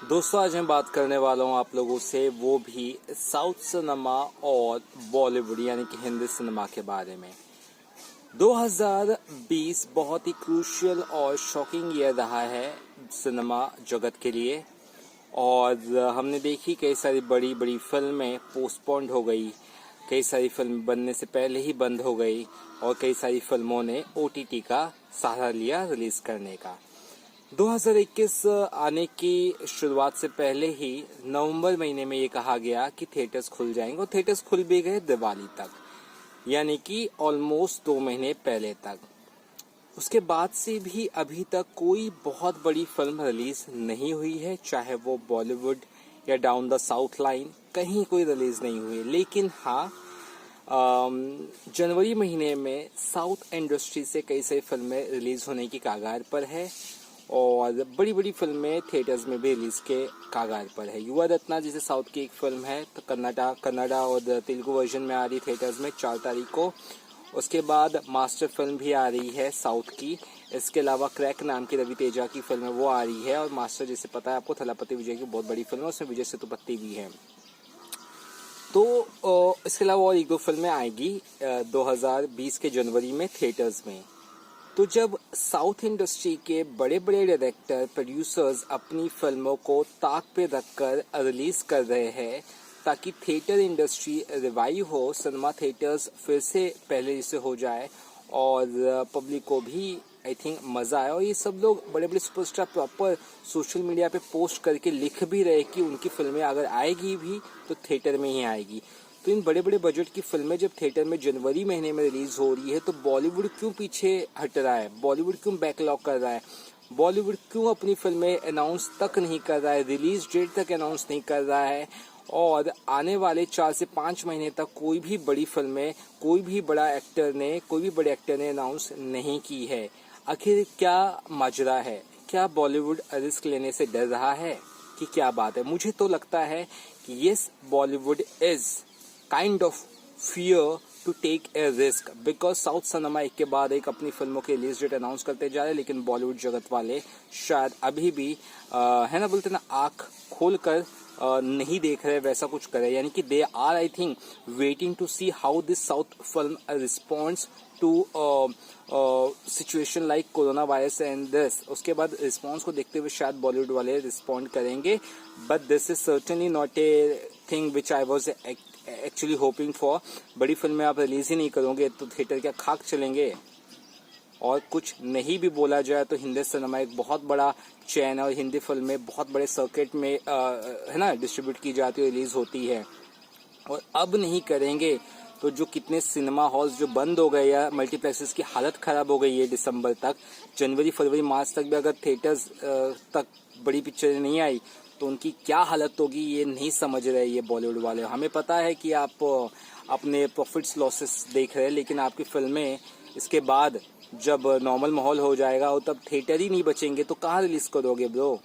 दोस्तों, आज मैं बात करने वाला हूँ आप लोगों से, वो भी साउथ सिनेमा और बॉलीवुड यानी कि हिंदी सिनेमा के बारे में। 2020 बहुत ही क्रूशियल और शॉकिंग ईयर रहा है सिनेमा जगत के लिए। और हमने देखी कई सारी बड़ी बड़ी फिल्में पोस्टपोन्ड हो गई, कई सारी फिल्म बनने से पहले ही बंद हो गई और कई सारी फिल्मों ने OTT का सहारा लिया रिलीज करने का। 2021 आने की शुरुआत से पहले ही नवंबर महीने में ये कहा गया कि थिएटर्स खुल जाएंगे और थिएटर्स खुल भी गए दिवाली तक, यानी कि ऑलमोस्ट 2 महीने पहले तक। उसके बाद से भी अभी तक कोई बहुत बड़ी फिल्म रिलीज नहीं हुई है, चाहे वो बॉलीवुड या डाउन द साउथ लाइन, कहीं कोई रिलीज नहीं हुई। लेकिन हाँ, जनवरी महीने में साउथ इंडस्ट्री से कई सारी फिल्में रिलीज होने की कगार पर है और बड़ी बड़ी फिल्में थिएटर्स में भी रिलीज के कगार पर है। युवा रत्ना जैसे साउथ की एक फिल्म है, तो कन्नड़ा और तेलुगु वर्जन में आ रही थिएटर्स में 4 तारीख को। उसके बाद मास्टर फिल्म भी आ रही है साउथ की। इसके अलावा क्रैक नाम की रवि तेजा की फिल्म है, वो आ रही है। और मास्टर जैसे पता है आपको, थलापति विजय की बहुत बड़ी फिल्म है, उसमें विजय सेतुपति भी है। तो इसके अलावा और 1-2 फिल्में आएगी 2020 के जनवरी में थिएटर्स में। तो जब साउथ इंडस्ट्री के बड़े बड़े डायरेक्टर, प्रोड्यूसर्स अपनी फिल्मों को ताक पे रखकर रिलीज कर रहे हैं ताकि थिएटर इंडस्ट्री रिवाइव हो, सिनेमा थिएटर्स फिर से पहले जैसे हो जाए और पब्लिक को भी आई थिंक मज़ा आए, और ये सब लोग बड़े बड़े सुपरस्टार प्रॉपर सोशल मीडिया पे पोस्ट करके लिख भी रहे कि उनकी फिल्में अगर आएगी भी तो थिएटर में ही आएगी। तो इन बड़े बड़े बजट की फिल्में जब थिएटर में जनवरी महीने में रिलीज हो रही है, तो बॉलीवुड क्यों पीछे हट रहा है? बॉलीवुड क्यों बैकलॉग कर रहा है? बॉलीवुड क्यों अपनी फिल्में अनाउंस तक नहीं कर रहा है, रिलीज डेट तक अनाउंस नहीं कर रहा है? और आने वाले 4 से 5 महीने तक कोई भी बड़ी फिल्में, कोई भी बड़े एक्टर ने अनाउंस नहीं की है। आखिर क्या माजरा है? क्या बॉलीवुड रिस्क लेने से डर रहा है कि क्या बात है? मुझे तो लगता है कि yes, Bollywood is kind of fear to take a risk, because south cinema एक के बाद एक अपनी फिल्मों के रिलीज डेट अनाउंस करते जा रहे हैं, लेकिन बॉलीवुड जगत वाले शायद अभी भी है ना, बोलते ना, आंख खोल कर नहीं देख रहे, वैसा कुछ करे। यानी कि they are I think waiting to see how this south film responds to situation like corona virus and this. उसके बाद रिस्पॉन्स को देखते हुए शायद बॉलीवुड वाले रिस्पॉन्ड करेंगे, but this is certainly not a thing which I was actually hoping for. बड़ी फिल्में आप रिलीज ही नहीं करोगे तो थिएटर क्या खाक चलेंगे? और कुछ नहीं भी बोला जाए तो हिंदी सिनेमा एक बहुत बड़ा चैन है और हिंदी फिल्में बहुत बड़े सर्किट में है ना डिस्ट्रीब्यूट की जाती है, रिलीज होती है। और अब नहीं करेंगे तो जो कितने सिनेमा हॉल्स जो बंद हो गए या मल्टीप्लेक्सेस की हालत खराब हो गई है दिसंबर तक, जनवरी फरवरी मार्च तक भी अगर थिएटर्स तक बड़ी पिक्चरें नहीं आई तो उनकी क्या हालत होगी, ये नहीं समझ रहे ये बॉलीवुड वाले। हमें पता है कि आप अपने प्रॉफिट्स लॉसेस देख रहे हैं, लेकिन आपकी फिल्में इसके बाद जब नॉर्मल माहौल हो जाएगा और तब थिएटर ही नहीं बचेंगे तो कहाँ रिलीज करोगे bro?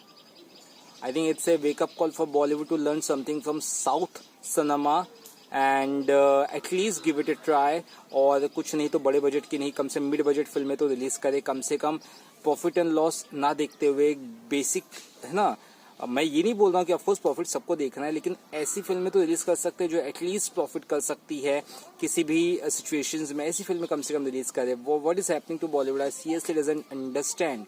I think it's a wake up call for Bollywood to learn something from south cinema and at least give it a try. और कुछ नहीं तो बड़े बजट की नहीं, कम से मिड बजट फिल्में तो रिलीज करे, कम से कम प्रॉफिट एंड लॉस ना देखते हुए। बेसिक है ना, मैं ये नहीं बोल रहा हूँ कि ऑफकोर्स प्रॉफिट सबको देखना है, लेकिन ऐसी फिल्में तो रिलीज कर सकते हैं जो एटलीस्ट प्रॉफिट कर सकती है किसी भी सिचुएशंस में। ऐसी फिल्में कम से कम रिलीज करे। वो what is happening to Bollywood, I seriously doesn't understand.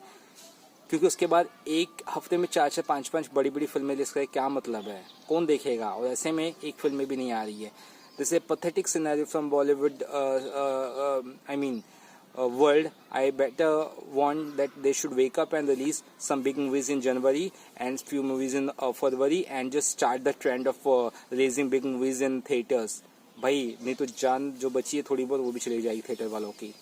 क्योंकि उसके बाद एक हफ्ते में 4-4 5-5 बड़ी बड़ी फिल्में रिलीज करे, क्या मतलब है? कौन देखेगा? और ऐसे में एक फिल्म भी नहीं आ रही है। This A pathetic scenario from Bollywood I mean world. I better want that they should wake up and release some big movies in January and few movies in February and just start the trend of releasing big movies in theaters. भाई नहीं तो जान जो बची है थोड़ी बहुत वो भी चली जाएगी थिएटर वालों की।